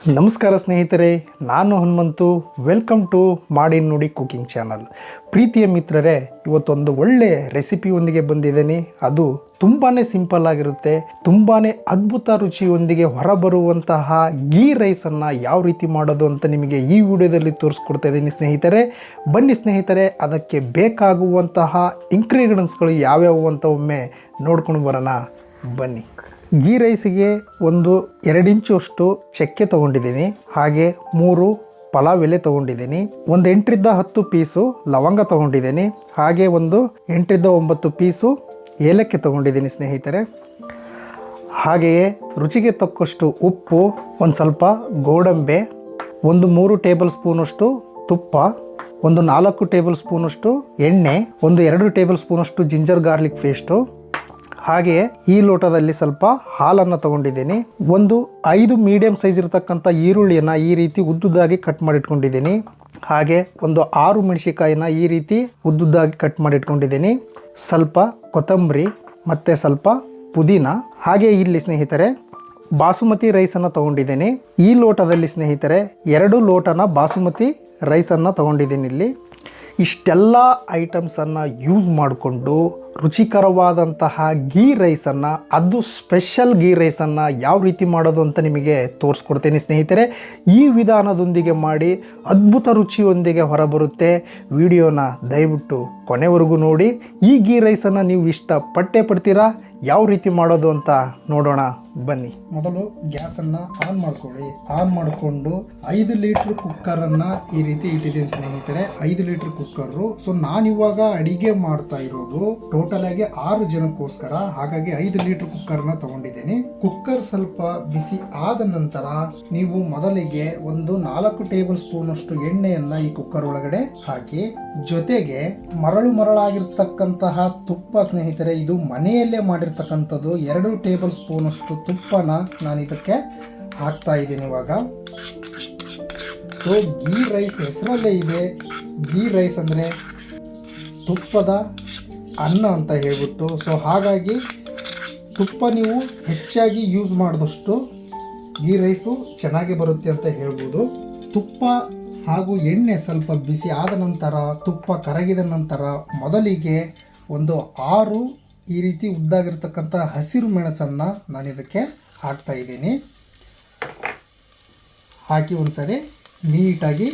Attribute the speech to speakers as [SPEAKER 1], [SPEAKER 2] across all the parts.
[SPEAKER 1] ನಮಸ್ಕಾರ ಸ್ನೇಹಿತರೆ, ನಾನು ಹನುಮಂತು. ವೆಲ್ಕಮ್ ಟು ಮಾಡಿ ನೋಡಿ ಕುಕಿಂಗ್ ಚಾನಲ್. ಪ್ರೀತಿಯ ಮಿತ್ರರೇ, ಇವತ್ತೊಂದು ಒಳ್ಳೆ ರೆಸಿಪಿಯೊಂದಿಗೆ ಬಂದಿದ್ದೀನಿ. ಅದು ತುಂಬಾ ಸಿಂಪಲ್ ಆಗಿರುತ್ತೆ, ತುಂಬಾ ಅದ್ಭುತ ರುಚಿಯೊಂದಿಗೆ ಹೊರಬರುವಂತಹ ಗೀ ರೈಸನ್ನು ಯಾವ ರೀತಿ ಮಾಡೋದು ಅಂತ ನಿಮಗೆ ಈ ವಿಡಿಯೋದಲ್ಲಿ ತೋರಿಸ್ಕೊಡ್ತಾ ಇದ್ದೀನಿ ಸ್ನೇಹಿತರೆ. ಬನ್ನಿ ಸ್ನೇಹಿತರೆ, ಅದಕ್ಕೆ ಬೇಕಾಗುವಂತಹ ಇಂಗ್ರೀಡಿಯೆಂಟ್ಸ್ಗಳು ಯಾವ್ಯಾವು ಅಂತ ಒಮ್ಮೆ ನೋಡ್ಕೊಂಡು ಬರೋಣ. ಬನ್ನಿ. ಗೀ ರೈಸಿಗೆ ಒಂದು 2 ಇಂಚು ಅಷ್ಟು ಚಕ್ಕೆ ತೊಗೊಂಡಿದ್ದೀನಿ, ಹಾಗೆ 3 ಪಲಾವ್ ಎಲೆ ತೊಗೊಂಡಿದ್ದೀನಿ, ಒಂದು 8ರಿಂದ 10 ಪೀಸು ಲವಂಗ ತೊಗೊಂಡಿದ್ದೀನಿ, ಹಾಗೆ ಒಂದು 8ರಿಂದ 9 ಪೀಸು ಏಲಕ್ಕಿ ತೊಗೊಂಡಿದ್ದೀನಿ ಸ್ನೇಹಿತರೆ. ಹಾಗೆಯೇ ರುಚಿಗೆ ತಕ್ಕಷ್ಟು ಉಪ್ಪು, ಒಂದು ಸ್ವಲ್ಪ ಗೋಡಂಬೆ, ಒಂದು 3 ಟೇಬಲ್ ಸ್ಪೂನಷ್ಟು ತುಪ್ಪ, ಒಂದು 4 ಟೇಬಲ್ ಸ್ಪೂನಷ್ಟು ಎಣ್ಣೆ, ಒಂದು 2 ಟೇಬಲ್ ಸ್ಪೂನಷ್ಟು ಜಿಂಜರ್ ಗಾರ್ಲಿಕ್ ಪೇಸ್ಟು, ಹಾಗೆಯೇ ಈ ಲೋಟದಲ್ಲಿ ಸ್ವಲ್ಪ ಹಾಲನ್ನು ತಗೊಂಡಿದ್ದೀನಿ, ಒಂದು 5 ಮೀಡಿಯಂ ಸೈಜ್ ಇರತಕ್ಕಂಥ ಈರುಳ್ಳಿಯನ್ನು ಈ ರೀತಿ ಉದ್ದುದ್ದಾಗಿ ಕಟ್ ಮಾಡಿಟ್ಕೊಂಡಿದ್ದೀನಿ, ಹಾಗೆ ಒಂದು 6 ಮೆಣಸಿಕಾಯಿನ ಈ ರೀತಿ ಉದ್ದುದ್ದಾಗಿ ಕಟ್ ಮಾಡಿಟ್ಕೊಂಡಿದ್ದೀನಿ, ಸ್ವಲ್ಪ ಕೊತ್ತಂಬರಿ ಮತ್ತು ಸ್ವಲ್ಪ ಪುದೀನ. ಹಾಗೆ ಇಲ್ಲಿ ಸ್ನೇಹಿತರೆ ಬಾಸುಮತಿ ರೈಸನ್ನು ತಗೊಂಡಿದ್ದೀನಿ. ಈ ಲೋಟದಲ್ಲಿ ಸ್ನೇಹಿತರೆ 2 ಲೋಟನ ಬಾಸುಮತಿ ರೈಸನ್ನು ತಗೊಂಡಿದ್ದೀನಿ. ಇಲ್ಲಿ ಇಷ್ಟೆಲ್ಲ ಐಟಮ್ಸನ್ನು ಯೂಸ್ ಮಾಡಿಕೊಂಡು ರುಚಿಕರವಾದಂತಹ ಗೀ ರೈಸನ್ನು, ಅದು ಸ್ಪೆಷಲ್ ಗೀ ರೈಸನ್ನು ಯಾವ ರೀತಿ ಮಾಡೋದು ಅಂತ ನಿಮಗೆ ತೋರಿಸ್ಕೊಡ್ತೇನೆ ಸ್ನೇಹಿತರೆ. ಈ ವಿಧಾನದೊಂದಿಗೆ ಮಾಡಿ ಅದ್ಭುತ ರುಚಿಯೊಂದಿಗೆ ಹೊರಬರುತ್ತೆ. ವಿಡಿಯೋನ ದಯವಿಟ್ಟು ಕೊನೆವರೆಗೂ ನೋಡಿ. ಈ ಗೀ ರೈಸನ್ನು ನೀವು ಇಷ್ಟಪಟ್ಟೇ ಪಡ್ತೀರಾ. ಯಾವ ರೀತಿ ಮಾಡೋದು ಅಂತ ನೋಡೋಣ ಬನ್ನಿ. ಮೊದಲು ಗ್ಯಾಸನ್ನು ಆನ್ ಮಾಡ್ಕೊಳ್ಳಿ. ಆನ್ ಮಾಡಿಕೊಂಡು 5 ಲೀಟ್ರ್ ಕುಕ್ಕರನ್ನು ಈ ರೀತಿ ಇಟ್ಟಿದ್ದೀನಿ ಸ್ನೇಹಿತರೆ. 5 ಲೀಟ್ರ್ ಕುಕ್ಕರು. ಸೊ ನಾನಿವಾಗ ಅಡಿಗೆ ಮಾಡ್ತಾ ಇರೋದು ಟೋಟಲ್ ಆಗಿ 6 ಜನಕ್ಕೋಸ್ಕರ, ಹಾಗಾಗಿ 5 ಲೀಟ್ರ್ ಕುಕ್ಕರ್ನ ತಗೊಂಡಿದ್ದೀನಿ. ಕುಕ್ಕರ್ ಸ್ವಲ್ಪ ಬಿಸಿ ಆದ ನಂತರ ನೀವು ಮೊದಲಿಗೆ ಒಂದು 4 ಟೇಬಲ್ ಸ್ಪೂನ್ ಅಷ್ಟು ಎಣ್ಣೆಯನ್ನ ಈ ಕುಕ್ಕರ್ ಒಳಗಡೆ ಹಾಕಿ, ಜೊತೆಗೆ ಮರಳಾಗಿರ್ತಕ್ಕಂತಹ ತುಪ್ಪ ಸ್ನೇಹಿತರೆ, ಇದು ಮನೆಯಲ್ಲೇ ಮಾಡಿರ್ತಕ್ಕಂಥದ್ದು 2 ಟೇಬಲ್ ಸ್ಪೂನ್ ಅಷ್ಟು ತುಪ್ಪನ ನಾನು ಇದಕ್ಕೆ ಹಾಕ್ತಾ ಇದ್ದೀನಿ ಇವಾಗ. ಸೊ ಗೀ ರೈಸ್ ಹೆಸರಲ್ಲೇ ಇದೆ, ಗೀ ರೈಸ್ ಅಂದರೆ ತುಪ್ಪದ ಅನ್ನ ಅಂತ ಹೇಳ್ಬಿಟ್ಟು. ಸೊ ಹಾಗಾಗಿ ತುಪ್ಪ ನೀವು ಹೆಚ್ಚಾಗಿ ಯೂಸ್ ಮಾಡಿದಷ್ಟು ಗೀ ರೈಸು ಚೆನ್ನಾಗಿ ಬರುತ್ತೆ ಅಂತ ಹೇಳ್ಬೋದು. ತುಪ್ಪ ಹಾಗೂ ಎಣ್ಣೆ ಸ್ವಲ್ಪ ಬಿಸಿ ಆದ ನಂತರ, ತುಪ್ಪ ಕರಗಿದ ನಂತರ ಮೊದಲಿಗೆ ಒಂದು 6 ಈ ರೀತಿ ಉದ್ದಾಗಿರ್ತಕ್ಕಂಥ ಹಸಿರು ಮೆಣಸನ್ನು ನಾನು ಇದಕ್ಕೆ ಹಾಕ್ತಾ ಇದ್ದೀನಿ. ಹಾಕಿ ಒಂದ್ಸರಿ ನೀಟಾಗಿ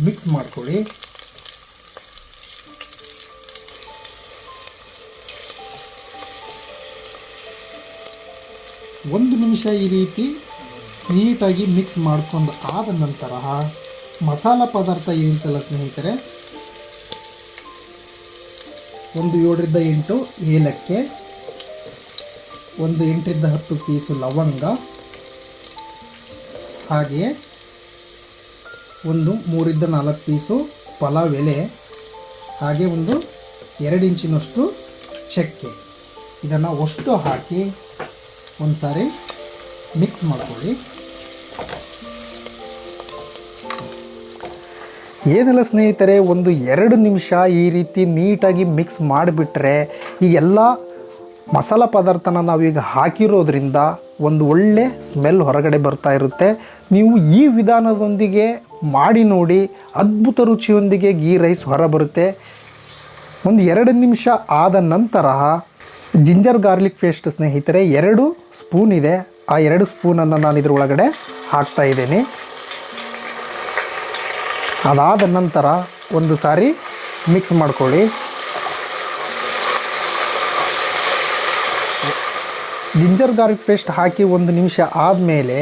[SPEAKER 1] ಮಿಕ್ಸ್ ಮಾಡ್ಕೊಳ್ಳಿ. ಒಂದು ನಿಮಿಷ ಈ ರೀತಿ ನೀಟಾಗಿ ಮಿಕ್ಸ್ ಮಾಡ್ಕೊಂಡು ಆದ ನಂತರ ಮಸಾಲ ಪದಾರ್ಥ ಏನಿರ್ತಲ್ಲ ಸ್ನೇಹಿತರೆ, ಒಂದು 7ರಿಂದ 8 ಏಲಕ್ಕಿ, ಒಂದು 8ರಿಂದ 10 ಪೀಸು ಲವಂಗ, ಹಾಗೆಯೇ ಒಂದು 3ರಿಂದ 4 ಪೀಸು ಪಲಾವ್ ಎಲೆ, ಹಾಗೆ ಒಂದು 2 ಇಂಚಿನಷ್ಟು ಚಕ್ಕೆ. ಇದನ್ನು ಅಷ್ಟು ಹಾಕಿ ಒಂದು ಸಾರಿ ಮಿಕ್ಸ್ ಮಾಡ್ಕೊಳ್ಳಿ. ಏನಿಲ್ಲ ಸ್ನೇಹಿತರೆ, ಒಂದು 2 ನಿಮಿಷ ಈ ರೀತಿ ನೀಟಾಗಿ ಮಿಕ್ಸ್ ಮಾಡಿಬಿಟ್ರೆ ಈ ಎಲ್ಲ ಮಸಾಲ ಪದಾರ್ಥನ ನಾವೀಗ ಹಾಕಿರೋದ್ರಿಂದ ಒಂದು ಒಳ್ಳೆ ಸ್ಮೆಲ್ ಹೊರಗಡೆ ಬರ್ತಾ ಇರುತ್ತೆ. ನೀವು ಈ ವಿಧಾನದೊಂದಿಗೆ ಮಾಡಿ ನೋಡಿ, ಅದ್ಭುತ ರುಚಿಯೊಂದಿಗೆ ಗೀ ರೈಸ್ ಹೊರಬರುತ್ತೆ. ಒಂದು 2 ನಿಮಿಷ ಆದ ನಂತರ ಜಿಂಜರ್ ಗಾರ್ಲಿಕ್ ಪೇಸ್ಟ್ ಸ್ನೇಹಿತರೆ 2 ಸ್ಪೂನ್ ಇದೆ, ಆ 2 ಸ್ಪೂನನ್ನು ನಾನು ಇದ್ರ ಒಳಗಡೆ ಹಾಕ್ತಾ ಇದ್ದೀನಿ. ಅದಾದ ನಂತರ ಒಂದು ಸಾರಿ ಮಿಕ್ಸ್ ಮಾಡ್ಕೊಳ್ಳಿ. ಜಿಂಜರ್ ಗಾರ್ಲಿಕ್ ಪೇಸ್ಟ್ ಹಾಕಿ 1 ನಿಮಿಷ ಆದಮೇಲೆ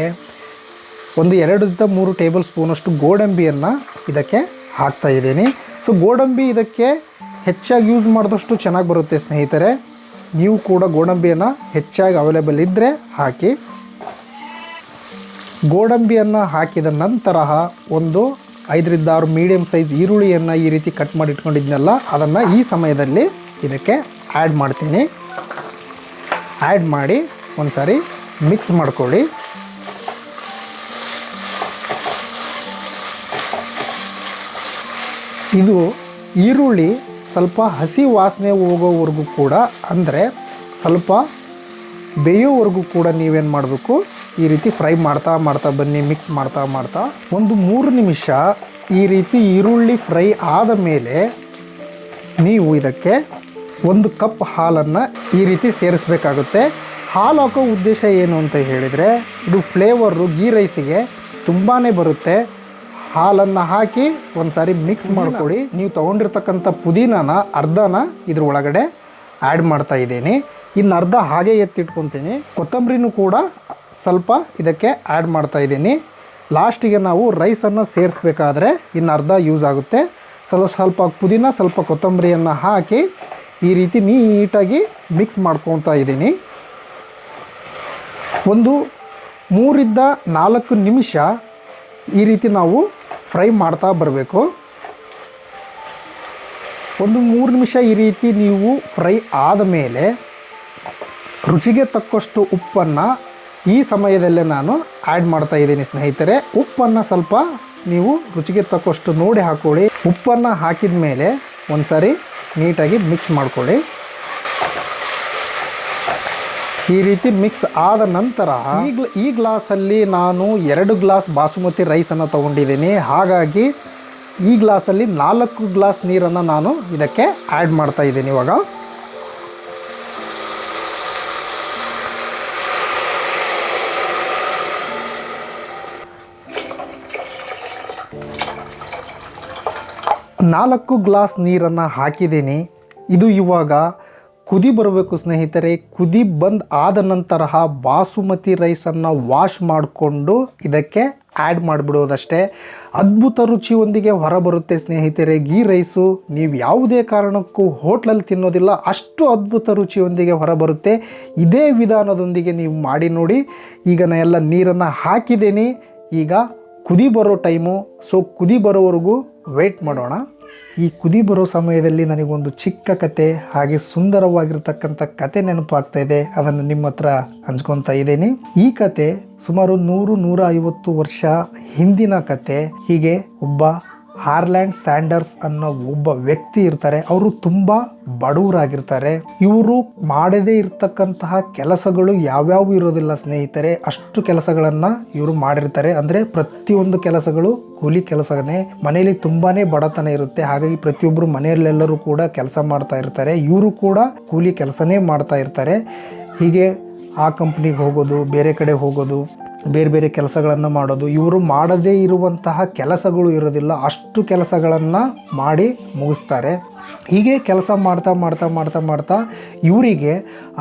[SPEAKER 1] ಒಂದು 2ರಿಂದ 3 ಟೇಬಲ್ ಸ್ಪೂನಷ್ಟು ಗೋಡಂಬಿಯನ್ನು ಇದಕ್ಕೆ ಹಾಕ್ತಾ ಇದ್ದೀನಿ. ಸೊ ಗೋಡಂಬಿ ಇದಕ್ಕೆ ಹೆಚ್ಚಾಗಿ ಯೂಸ್ ಮಾಡಿದಷ್ಟು ಚೆನ್ನಾಗಿ ಬರುತ್ತೆ ಸ್ನೇಹಿತರೆ. ನೀವು ಕೂಡ ಗೋಡಂಬಿಯನ್ನು ಹೆಚ್ಚಾಗಿ ಅವೈಲೇಬಲ್ ಇದ್ದರೆ ಹಾಕಿ. ಗೋಡಂಬಿಯನ್ನು ಹಾಕಿದ ನಂತರ ಒಂದು 5ರಿಂದ 6 ಮೀಡಿಯಂ ಸೈಜ್ ಈರುಳ್ಳಿಯನ್ನು ಈ ರೀತಿ ಕಟ್ ಮಾಡಿ ಇಟ್ಕೊಂಡಿದ್ನಲ್ಲ, ಅದನ್ನು ಈ ಸಮಯದಲ್ಲಿ ಇದಕ್ಕೆ ಆ್ಯಡ್ ಮಾಡ್ತೀನಿ. ಆ್ಯಡ್ ಮಾಡಿ ಒಂದು ಸಾರಿ ಮಿಕ್ಸ್ ಮಾಡ್ಕೊಳ್ಳಿ. ಇದು ಈರುಳ್ಳಿ ಸ್ವಲ್ಪ ಹಸಿ ವಾಸನೆ ಹೋಗೋವರೆಗೂ ಕೂಡ, ಅಂದರೆ ಸ್ವಲ್ಪ ಬೇಯೋವರೆಗೂ ಕೂಡ ನೀವೇನು ಮಾಡಬೇಕು, ಈ ರೀತಿ ಫ್ರೈ ಮಾಡ್ತಾ ಮಾಡ್ತಾ ಬನ್ನಿ, ಮಿಕ್ಸ್ ಮಾಡ್ತಾ ಮಾಡ್ತಾ ಒಂದು 3 ನಿಮಿಷ ಈ ರೀತಿ ಈರುಳ್ಳಿ ಫ್ರೈ ಆದ ಮೇಲೆ ನೀವು ಇದಕ್ಕೆ 1 ಕಪ್ ಹಾಲನ್ನು ಈ ರೀತಿ ಸೇರಿಸಬೇಕಾಗುತ್ತೆ. ಹಾಲು ಹಾಕೋ ಉದ್ದೇಶ ಏನು ಅಂತ ಹೇಳಿದರೆ, ಇದು ಫ್ಲೇವರು ಗೀ ರೈಸಿಗೆ ತುಂಬಾ ಬರುತ್ತೆ. ಹಾಲನ್ನು ಹಾಕಿ ಒಂದು ಸಾರಿ ಮಿಕ್ಸ್ ಮಾಡಿಕೊಡಿ. ನೀವು ತೊಗೊಂಡಿರ್ತಕ್ಕಂಥ ಪುದೀನಾನ ಅರ್ಧನ ಇದ್ರ ಒಳಗಡೆ ಆ್ಯಡ್ ಮಾಡ್ತಾ ಇದ್ದೀನಿ. ಇನ್ನು ಅರ್ಧ ಹಾಗೆ ಎತ್ತಿಟ್ಕೊತೀನಿ. ಕೊತ್ತಂಬರಿನೂ ಕೂಡ ಸ್ವಲ್ಪ ಇದಕ್ಕೆ ಆ್ಯಡ್ ಮಾಡ್ತಾ ಇದ್ದೀನಿ. ಲಾಸ್ಟಿಗೆ ನಾವು ರೈಸನ್ನು ಸೇರಿಸ್ಬೇಕಾದ್ರೆ ಇನ್ನು ಅರ್ಧ ಯೂಸ್ ಆಗುತ್ತೆ. ಸ್ವಲ್ಪ ಪುದೀನ ಸ್ವಲ್ಪ ಕೊತ್ತಂಬರಿಯನ್ನು ಹಾಕಿ ಈ ರೀತಿ ನೀಟಾಗಿ ಮಿಕ್ಸ್ ಮಾಡ್ಕೊತಾ ಇದ್ದೀನಿ. ಒಂದು 3-4 ನಿಮಿಷ ಈ ರೀತಿ ನಾವು ಫ್ರೈ ಮಾಡ್ತಾ ಬರಬೇಕು. ಒಂದು 3 ನಿಮಿಷ ಈ ರೀತಿ ನೀವು ಫ್ರೈ ಆದ ಮೇಲೆ ರುಚಿಗೆ ತಕ್ಕಷ್ಟು ಉಪ್ಪನ್ನು ಈ ಸಮಯದಲ್ಲೇ ನಾನು ಆ್ಯಡ್ ಮಾಡ್ತಾ ಇದ್ದೀನಿ ಸ್ನೇಹಿತರೆ. ಉಪ್ಪನ್ನು ಸ್ವಲ್ಪ ನೀವು ರುಚಿಗೆ ತಕ್ಕಷ್ಟು ನೋಡಿ ಹಾಕ್ಕೊಳ್ಳಿ. ಉಪ್ಪನ್ನು ಹಾಕಿದ ಮೇಲೆ ಒಂದು ಸಾರಿ ನೀಟಾಗಿ ಮಿಕ್ಸ್ ಮಾಡ್ಕೊಳ್ಳಿ. ಈ ರೀತಿ ಮಿಕ್ಸ್ ಆದ ನಂತರ ಈ ಗ್ಲಾಸಲ್ಲಿ ನಾನು 2 ಗ್ಲಾಸ್ ಬಾಸುಮತಿ ರೈಸನ್ನು ತೊಗೊಂಡಿದ್ದೀನಿ. ಹಾಗಾಗಿ ಈ ಗ್ಲಾಸಲ್ಲಿ 4 ಗ್ಲಾಸ್ ನೀರನ್ನು ನಾನು ಇದಕ್ಕೆ ಆ್ಯಡ್ ಮಾಡ್ತಾ ಇದ್ದೀನಿ. ಇವಾಗ ನಾಲ್ಕು ಗ್ಲಾಸ್ ನೀರನ್ನು ಹಾಕಿದ್ದೀನಿ. ಇದು ಇವಾಗ ಕುದಿ ಬರಬೇಕು ಸ್ನೇಹಿತರೆ. ಕುದಿ ಬಂದು ಆದ ನಂತರ ಬಾಸುಮತಿ ರೈಸನ್ನು ವಾಶ್ ಮಾಡಿಕೊಂಡು ಇದಕ್ಕೆ ಆ್ಯಡ್ ಮಾಡಿಬಿಡೋದಷ್ಟೇ. ಅದ್ಭುತ ರುಚಿಯೊಂದಿಗೆ ಹೊರಬರುತ್ತೆ ಸ್ನೇಹಿತರೆ. ಗೀ ರೈಸು ನೀವು ಯಾವುದೇ ಕಾರಣಕ್ಕೂ ಹೋಟ್ಲಲ್ಲಿ ತಿನ್ನೋದಿಲ್ಲ, ಅಷ್ಟು ಅದ್ಭುತ ರುಚಿಯೊಂದಿಗೆ ಹೊರಬರುತ್ತೆ. ಇದೇ ವಿಧಾನದೊಂದಿಗೆ ನೀವು ಮಾಡಿ ನೋಡಿ. ಈಗ ನಾನು ಎಲ್ಲ ನೀರನ್ನು ಹಾಕಿದ್ದೀನಿ. ಈಗ ಕುದಿ ಬರೋ ಟೈಮು. ಸೊ ಕುದಿ ಬರೋವರೆಗೂ ವೆಯ್ಟ್ ಮಾಡೋಣ. ಈ ಕುದಿ ಬರೋ ಸಮಯದಲ್ಲಿ ನನಗೊಂದು ಚಿಕ್ಕ ಕತೆ, ಹಾಗೆ ಸುಂದರವಾಗಿರ್ತಕ್ಕಂಥ ಕತೆ ನೆನಪಾಗ್ತಾ ಇದೆ. ಅದನ್ನು ನಿಮ್ಮ ಹತ್ರ ಹಂಚ್ಕೊತಾ ಇದ್ದೀನಿ. ಈ ಕತೆ ಸುಮಾರು 100-150 ವರ್ಷ ಹಿಂದಿನ ಕತೆ. ಹೀಗೆ ಒಬ್ಬ ಹಾರ್ಲ್ಯಾಂಡ್ ಸ್ಯಾಂಡರ್ಸ್ ಅನ್ನೋ ಒಬ್ಬ ವ್ಯಕ್ತಿ ಇರ್ತಾರೆ. ಅವರು ತುಂಬ ಬಡವರಾಗಿರ್ತಾರೆ. ಇವರು ಮಾಡದೇ ಇರ್ತಕ್ಕಂತಹ ಕೆಲಸಗಳು ಯಾವ್ಯಾವು ಇರೋದಿಲ್ಲ ಸ್ನೇಹಿತರೆ. ಅಷ್ಟು ಕೆಲಸಗಳನ್ನು ಇವರು ಮಾಡಿರ್ತಾರೆ. ಅಂದರೆ ಪ್ರತಿಯೊಂದು ಕೆಲಸಗಳು ಕೂಲಿ ಕೆಲಸನೇ. ಮನೆಯಲ್ಲಿ ತುಂಬಾನೇ ಬಡತನ ಇರುತ್ತೆ. ಹಾಗಾಗಿ ಪ್ರತಿಯೊಬ್ಬರು ಮನೆಯಲ್ಲೆಲ್ಲರೂ ಕೂಡ ಕೆಲಸ ಮಾಡ್ತಾ ಇರ್ತಾರೆ. ಇವರು ಕೂಡ ಕೂಲಿ ಕೆಲಸನೇ ಮಾಡ್ತಾ ಇರ್ತಾರೆ. ಹೀಗೆ ಆ ಕಂಪ್ನಿಗೆ ಹೋಗೋದು, ಬೇರೆ ಕಡೆ ಹೋಗೋದು, ಬೇರೆ ಬೇರೆ ಕೆಲಸಗಳನ್ನು ಮಾಡೋದು. ಇವರು ಮಾಡದೇ ಇರುವಂತಹ ಕೆಲಸಗಳು ಇರೋದಿಲ್ಲ. ಅಷ್ಟು ಕೆಲಸಗಳನ್ನು ಮಾಡಿ ಮುಗಿಸ್ತಾರೆ. ಹೀಗೆ ಕೆಲಸ ಮಾಡ್ತಾ ಮಾಡ್ತಾ ಮಾಡ್ತಾ ಮಾಡ್ತಾ ಇವರಿಗೆ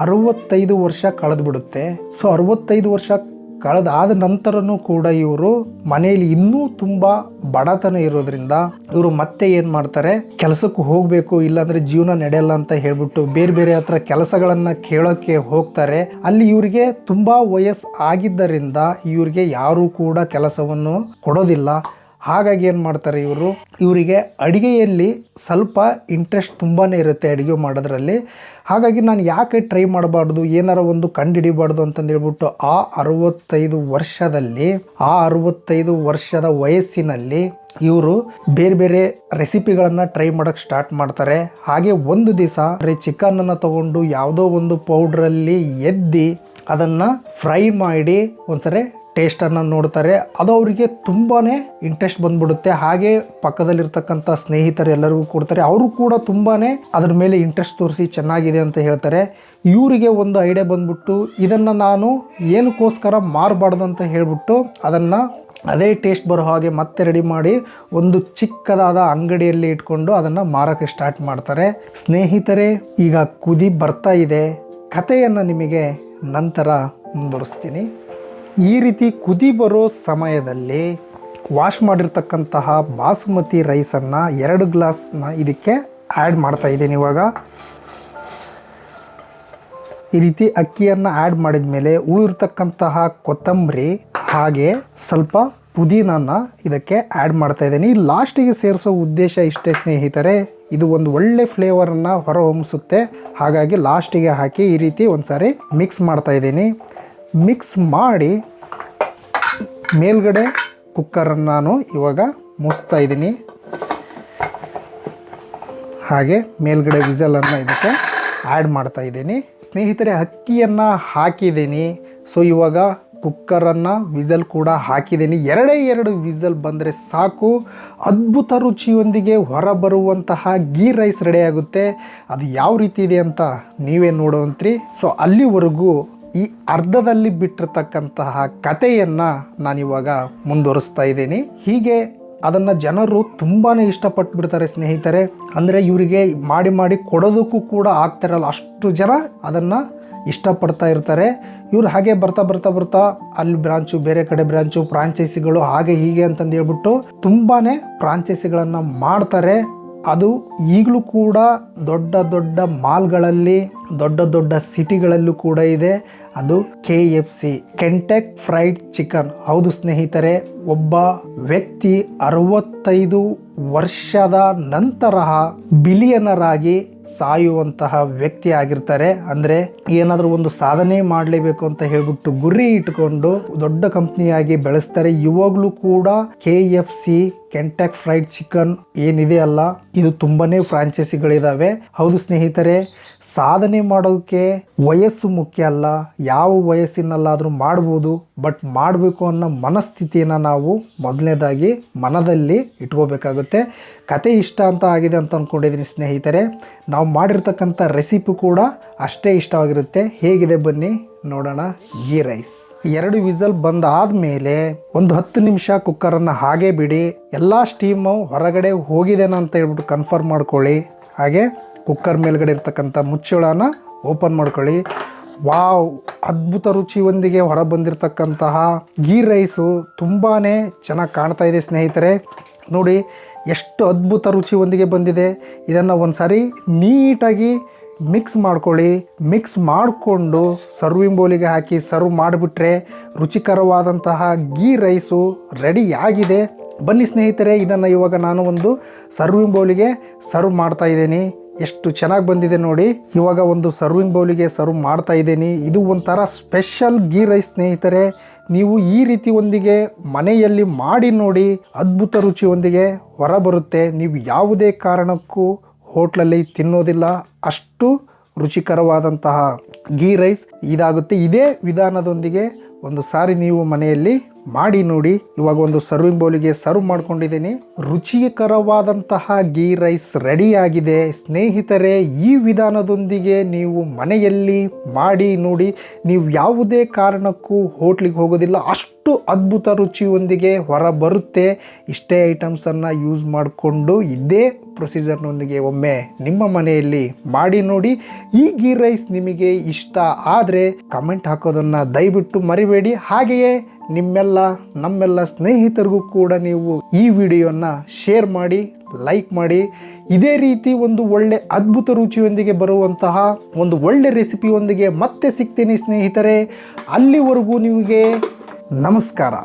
[SPEAKER 1] 65 ವರ್ಷ ಕಳೆದುಬಿಡುತ್ತೆ. ಸೊ 65 ವರ್ಷ ಕಳೆದಾದ ನಂತರನೂ ಕೂಡ ಇವರು ಮನೆಯಲ್ಲಿ ಇನ್ನೂ ತುಂಬ ಬಡತನ ಇರೋದ್ರಿಂದ ಇವರು ಮತ್ತೆ ಏನು ಮಾಡ್ತಾರೆ, ಕೆಲಸಕ್ಕೆ ಹೋಗಬೇಕು, ಇಲ್ಲಾಂದರೆ ಜೀವನ ನಡೆಯಲ್ಲ ಅಂತ ಹೇಳ್ಬಿಟ್ಟು ಬೇರೆ ಬೇರೆ ಹತ್ರ ಕೆಲಸಗಳನ್ನು ಕೇಳೋಕ್ಕೆ ಹೋಗ್ತಾರೆ. ಅಲ್ಲಿ ಇವರಿಗೆ ತುಂಬ ವಯಸ್ಸು ಆಗಿದ್ದರಿಂದ ಇವರಿಗೆ ಯಾರೂ ಕೂಡ ಕೆಲಸವನ್ನು ಕೊಡೋದಿಲ್ಲ. ಹಾಗಾಗಿ ಏನು ಮಾಡ್ತಾರೆ ಇವರಿಗೆ ಅಡುಗೆಯಲ್ಲಿ ಸ್ವಲ್ಪ ಇಂಟ್ರೆಸ್ಟ್ ತುಂಬಾ ಇರುತ್ತೆ ಅಡುಗೆ ಮಾಡೋದ್ರಲ್ಲಿ. ಹಾಗಾಗಿ ನಾನು ಯಾಕೆ ಟ್ರೈ ಮಾಡಬಾರ್ದು, ಏನಾರ ಒಂದು ಕಂಡುಹಿಡಿಬಾರ್ದು ಅಂತಂದೇಳ್ಬಿಟ್ಟು ಆ 65 ವರ್ಷದ ವಯಸ್ಸಿನಲ್ಲಿ ಇವರು ಬೇರೆ ಬೇರೆ ರೆಸಿಪಿಗಳನ್ನು ಟ್ರೈ ಮಾಡೋಕ್ಕೆ ಸ್ಟಾರ್ಟ್ ಮಾಡ್ತಾರೆ. ಹಾಗೆ ಒಂದು ದಿವಸ ಚಿಕನನ್ನು ತಗೊಂಡು ಯಾವುದೋ ಒಂದು ಪೌಡ್ರಲ್ಲಿ ಎದ್ದಿ ಅದನ್ನು ಫ್ರೈ ಮಾಡಿ ಒಂದ್ಸರಿ ಟೇಸ್ಟನ್ನು ನೋಡ್ತಾರೆ. ಅದು ಅವರಿಗೆ ತುಂಬಾ ಇಂಟ್ರೆಸ್ಟ್ ಬಂದ್ಬಿಡುತ್ತೆ. ಹಾಗೆ ಪಕ್ಕದಲ್ಲಿರ್ತಕ್ಕಂಥ ಸ್ನೇಹಿತರು ಎಲ್ಲರಿಗೂ ಕೊಡ್ತಾರೆ. ಅವರು ಕೂಡ ತುಂಬಾ ಅದ್ರ ಮೇಲೆ ಇಂಟ್ರೆಸ್ಟ್ ತೋರಿಸಿ ಚೆನ್ನಾಗಿದೆ ಅಂತ ಹೇಳ್ತಾರೆ. ಇವರಿಗೆ ಒಂದು ಐಡಿಯಾ ಬಂದ್ಬಿಟ್ಟು ಇದನ್ನು ನಾನು ಏನಕ್ಕೋಸ್ಕರ ಮಾರಬಾರ್ದು ಅಂತ ಹೇಳ್ಬಿಟ್ಟು ಅದನ್ನು ಅದೇ ಟೇಸ್ಟ್ ಬರೋ ಹಾಗೆ ಮತ್ತೆ ರೆಡಿ ಮಾಡಿ ಒಂದು ಚಿಕ್ಕದಾದ ಅಂಗಡಿಯಲ್ಲಿ ಇಟ್ಕೊಂಡು ಅದನ್ನು ಮಾರೋಕ್ಕೆ ಸ್ಟಾರ್ಟ್ ಮಾಡ್ತಾರೆ. ಸ್ನೇಹಿತರೆ, ಈಗ ಕುದಿ ಬರ್ತಾ ಇದೆ. ಕಥೆಯನ್ನು ನಿಮಗೆ ನಂತರ ಮುಂದುವರಿಸ್ತೀನಿ. ಈ ರೀತಿ ಕುದಿ ಬರೋ ಸಮಯದಲ್ಲಿ ವಾಶ್ ಮಾಡಿರ್ತಕ್ಕಂತಹ ಬಾಸುಮತಿ ರೈಸನ್ನು 2 ಗ್ಲಾಸ್ನ ಇದಕ್ಕೆ ಆ್ಯಡ್ ಮಾಡ್ತಾ ಇದ್ದೀನಿ. ಇವಾಗ ಈ ರೀತಿ ಅಕ್ಕಿಯನ್ನು ಆ್ಯಡ್ ಮಾಡಿದ ಮೇಲೆ ಉಳಿರ್ತಕ್ಕಂತಹ ಕೊತ್ತಂಬರಿ ಹಾಗೆ ಸ್ವಲ್ಪ ಪುದೀನನ ಇದಕ್ಕೆ ಆ್ಯಡ್ ಮಾಡ್ತಾ ಇದ್ದೀನಿ. ಲಾಸ್ಟಿಗೆ ಸೇರಿಸೋ ಉದ್ದೇಶ ಇಷ್ಟೇ ಸ್ನೇಹಿತರೆ. ಇದು ಒಂದು ಒಳ್ಳೆ ಫ್ಲೇವರನ್ನು ಹೊರಹೊಮ್ಮಿಸುತ್ತೆ. ಹಾಗಾಗಿ ಲಾಸ್ಟಿಗೆ ಹಾಕಿ ಈ ರೀತಿ ಒಂದು ಸಾರಿ ಮಿಕ್ಸ್ ಮಾಡ್ತಾ ಇದ್ದೀನಿ. ಮಿಕ್ಸ್ ಮಾಡಿ ಮೇಲ್ಗಡೆ ಕುಕ್ಕರನ್ನು ನಾನು ಇವಾಗ ಮುಚ್ತಾ ಇದ್ದೀನಿ. ಹಾಗೆ ಮೇಲ್ಗಡೆ ವಿಸಲನ್ನು ಇದಕ್ಕೆ ಆ್ಯಡ್ ಮಾಡ್ತಾ ಇದ್ದೀನಿ. ಸ್ನೇಹಿತರೆ, ಅಕ್ಕಿಯನ್ನು ಹಾಕಿದ್ದೀನಿ. ಸೊ ಇವಾಗ ಕುಕ್ಕರನ್ನು ವಿಸಲ್ ಕೂಡ ಹಾಕಿದ್ದೀನಿ. ಎರಡು ವಿಸಲ್ ಬಂದರೆ ಸಾಕು, ಅದ್ಭುತ ರುಚಿಯೊಂದಿಗೆ ಹೊರಬರುವಂತಹ ಗೀ ರೈಸ್ ರೆಡಿ ಆಗುತ್ತೆ. ಅದು ಯಾವ ರೀತಿ ಇದೆ ಅಂತ ನೀವೇ ನೋಡುವಂತ್ರಿ. ಸೊ ಅಲ್ಲಿವರೆಗೂ ಈ ಅರ್ಧದಲ್ಲಿ ಬಿಟ್ಟಿರ್ತಕ್ಕಂತಹ ಕಥೆಯನ್ನು ನಾನಿವಾಗ ಮುಂದುವರಿಸ್ತಾ ಇದ್ದೀನಿ. ಹೀಗೆ ಅದನ್ನು ಜನರು ತುಂಬಾ ಇಷ್ಟಪಟ್ಟು ಬಿಡ್ತಾರೆ ಸ್ನೇಹಿತರೆ. ಅಂದರೆ ಇವರಿಗೆ ಮಾಡಿ ಕೊಡೋದಕ್ಕೂ ಕೂಡ ಆಗ್ತಿರಲ್ಲ, ಅಷ್ಟು ಜನ ಅದನ್ನು ಇಷ್ಟಪಡ್ತಾ ಇರ್ತಾರೆ. ಇವ್ರು ಹಾಗೆ ಬರ್ತಾ ಅಲ್ಲಿ ಬ್ರಾಂಚು, ಬೇರೆ ಕಡೆ ಬ್ರಾಂಚು, ಫ್ರಾಂಚೈಸಿಗಳು ಹಾಗೆ ಹೀಗೆ ಅಂತಂದು ಹೇಳ್ಬಿಟ್ಟು ತುಂಬಾ ಫ್ರಾಂಚೈಸಿಗಳನ್ನು ಮಾಡ್ತಾರೆ. ಅದು ಈಗಲೂ ಕೂಡ ದೊಡ್ಡ ಮಾಲ್ಗಳಲ್ಲಿ, ದೊಡ್ಡ ಸಿಟಿಗಳಲ್ಲೂ ಕೂಡ ಇದೆ. ಅದು KFC, ಕೆಂಟಕ್ ಫ್ರೈಡ್ ಚಿಕನ್. ಹೌದು ಸ್ನೇಹಿತರೆ, ಒಬ್ಬ ವ್ಯಕ್ತಿ 65 ವರ್ಷದ ನಂತರ ಬಿಲಿಯನರ್ ಆಗಿ ಸಾಯುವಂತಹ ವ್ಯಕ್ತಿ ಆಗಿರ್ತಾರೆ. ಅಂದರೆ ಏನಾದರೂ ಒಂದು ಸಾಧನೆ ಮಾಡಲೇಬೇಕು ಅಂತ ಹೇಳ್ಬಿಟ್ಟು ಗುರಿ ಇಟ್ಕೊಂಡು ದೊಡ್ಡ ಕಂಪ್ನಿಯಾಗಿ ಬೆಳೆಸ್ತಾರೆ. ಇವಾಗಲೂ ಕೂಡ KFC, ಕೆಂಟಕ್ ಫ್ರೈಡ್ ಚಿಕನ್ ಏನಿದೆ ಅಲ್ಲ, ಇದು ತುಂಬಾನೇ ಫ್ರಾಂಚೈಸಿಗಳಿದಾವೆ. ಹೌದು ಸ್ನೇಹಿತರೆ, ಸಾಧನೆ ಮಾಡೋಕ್ಕೆ ವಯಸ್ಸು ಮುಖ್ಯ ಅಲ್ಲ, ಯಾವ ವಯಸ್ಸಿನಲ್ಲಾದರೂ ಮಾಡ್ಬೋದು. ಬಟ್ ಮಾಡಬೇಕು ಅನ್ನೋ ಮನಸ್ಥಿತಿಯನ್ನು ನಾವು ಮೊದಲನೇದಾಗಿ ಮನದಲ್ಲಿ ಇಟ್ಕೋಬೇಕಾಗುತ್ತೆ. ಕತೆ ಇಷ್ಟ ಅಂತ ಆಗಿದೆ ಅಂತ ಅಂದ್ಕೊಂಡಿದ್ದೀನಿ ಸ್ನೇಹಿತರೆ. ನಾವು ಮಾಡಿರ್ತಕ್ಕಂಥ ರೆಸಿಪಿ ಕೂಡ ಅಷ್ಟೇ ಇಷ್ಟವಾಗಿರುತ್ತೆ. ಹೇಗಿದೆ ಬನ್ನಿ ನೋಡೋಣ. ಗೀ ರೈಸ್ 2 ವಿಸಲ್ ಬಂದಾದಮೇಲೆ ಒಂದು 10 ನಿಮಿಷ ಕುಕ್ಕರನ್ನು ಹಾಗೆ ಬಿಡಿ. ಎಲ್ಲ ಸ್ಟೀಮು ಹೊರಗಡೆ ಹೋಗಿದೆನಾ ಅಂತ ಹೇಳ್ಬಿಟ್ಟು ಕನ್ಫರ್ಮ್ ಮಾಡ್ಕೊಳ್ಳಿ. ಹಾಗೆ ಕುಕ್ಕರ್ ಮೇಲ್ಗಡೆ ಇರ್ತಕ್ಕಂಥ ಮುಚ್ಚಳನ ಓಪನ್ ಮಾಡ್ಕೊಳ್ಳಿ. ವಾವ್, ಅದ್ಭುತ ರುಚಿಯೊಂದಿಗೆ ಹೊರ ಬಂದಿರತಕ್ಕಂತಹ ಗೀ ರೈಸು ತುಂಬಾ ಚೆನ್ನಾಗಿ ಕಾಣ್ತಾ ಇದೆ ಸ್ನೇಹಿತರೆ. ನೋಡಿ ಎಷ್ಟು ಅದ್ಭುತ ರುಚಿಯೊಂದಿಗೆ ಬಂದಿದೆ. ಇದನ್ನು ಒಂದು ಸಾರಿ ನೀಟಾಗಿ ಮಿಕ್ಸ್ ಮಾಡ್ಕೊಳ್ಳಿ. ಮಿಕ್ಸ್ ಮಾಡಿಕೊಂಡು ಸರ್ವಿಂಗ್ ಬೌಲಿಗೆ ಹಾಕಿ ಸರ್ವ್ ಮಾಡಿಬಿಟ್ರೆ ರುಚಿಕರವಾದಂತಹ ಗೀ ರೈಸು ರೆಡಿ ಆಗಿದೆ. ಬನ್ನಿ ಸ್ನೇಹಿತರೆ, ಇದನ್ನು ಇವಾಗ ನಾನು ಒಂದು ಸರ್ವಿಂಗ್ ಬೌಲಿಗೆ ಸರ್ವ್ ಮಾಡ್ತಾ ಇದ್ದೀನಿ. ಎಷ್ಟು ಚೆನ್ನಾಗಿ ಬಂದಿದೆ ನೋಡಿ. ಇವಾಗ ಒಂದು ಸರ್ವಿಂಗ್ ಬೌಲಿಗೆ ಸರ್ವ್ ಮಾಡ್ತಾ ಇದ್ದೀನಿ. ಇದು ಒಂಥರ ಸ್ಪೆಷಲ್ ಗೀ ರೈಸ್ ಸ್ನೇಹಿತರೆ. ನೀವು ಈ ರೀತಿ ಒಂದಿಗೆ ಮನೆಯಲ್ಲಿ ಮಾಡಿ ನೋಡಿ, ಅದ್ಭುತ ರುಚಿಯೊಂದಿಗೆ ಹೊರಬರುತ್ತೆ. ನೀವು ಯಾವುದೇ ಕಾರಣಕ್ಕೂ ಹೋಟ್ಲಲ್ಲಿ ತಿನ್ನೋದಿಲ್ಲ, ಅಷ್ಟು ರುಚಿಕರವಾದಂತಹ ಗೀ ರೈಸ್ ಇದಾಗುತ್ತೆ. ಇದೇ ವಿಧಾನದೊಂದಿಗೆ ಒಂದು ಸಾರಿ ನೀವು ಮನೆಯಲ್ಲಿ ಮಾಡಿ ನೋಡಿ. ಇವಾಗ ಒಂದು ಸರ್ವಿಂಗ್ ಬೌಲಿಗೆ ಸರ್ವ್ ಮಾಡ್ಕೊಂಡಿದ್ದೀನಿ. ರುಚಿಕರವಾದಂತಹ ಗೀ ರೈಸ್ ರೆಡಿ ಆಗಿದೆ ಸ್ನೇಹಿತರೆ. ಈ ವಿಧಾನದೊಂದಿಗೆ ನೀವು ಮನೆಯಲ್ಲಿ ಮಾಡಿ ನೋಡಿ, ನೀವು ಯಾವುದೇ ಕಾರಣಕ್ಕೂ ಹೋಟ್ಲಿಗೆ ಹೋಗೋದಿಲ್ಲ, ಅಷ್ಟು ಅದ್ಭುತ ರುಚಿಯೊಂದಿಗೆ ಹೊರ ಬರುತ್ತೆ. ಇಷ್ಟೇ ಐಟಮ್ಸನ್ನು ಯೂಸ್ ಮಾಡಿಕೊಂಡು ಇದೇ ಪ್ರೊಸೀಜರ್ನೊಂದಿಗೆ ಒಮ್ಮೆ ನಿಮ್ಮ ಮನೆಯಲ್ಲಿ ಮಾಡಿ ನೋಡಿ. ಈ ಗೀ ರೈಸ್ ನಿಮಗೆ ಇಷ್ಟ ಆದರೆ ಕಮೆಂಟ್ ಹಾಕೋದನ್ನು ದಯವಿಟ್ಟು ಮರಿಬೇಡಿ. ಹಾಗೆಯೇ ನಮ್ಮೆಲ್ಲ ಸ್ನೇಹಿತರಿಗೂ ಕೂಡ ನೀವು ಈ ವಿಡಿಯೋನ ಶೇರ್ ಮಾಡಿ, ಲೈಕ್ ಮಾಡಿ. ಇದೇ ರೀತಿ ಒಂದು ಒಳ್ಳೆ ಅದ್ಭುತ ರುಚಿಯೊಂದಿಗೆ ಬರುವಂತಹ ಒಂದು ಒಳ್ಳೆ ರೆಸಿಪಿಯೊಂದಿಗೆ ಮತ್ತೆ ಸಿಗ್ತೀನಿ ಸ್ನೇಹಿತರೆ. ಅಲ್ಲಿವರೆಗೂ ನಿಮಗೆ ನಮಸ್ಕಾರ.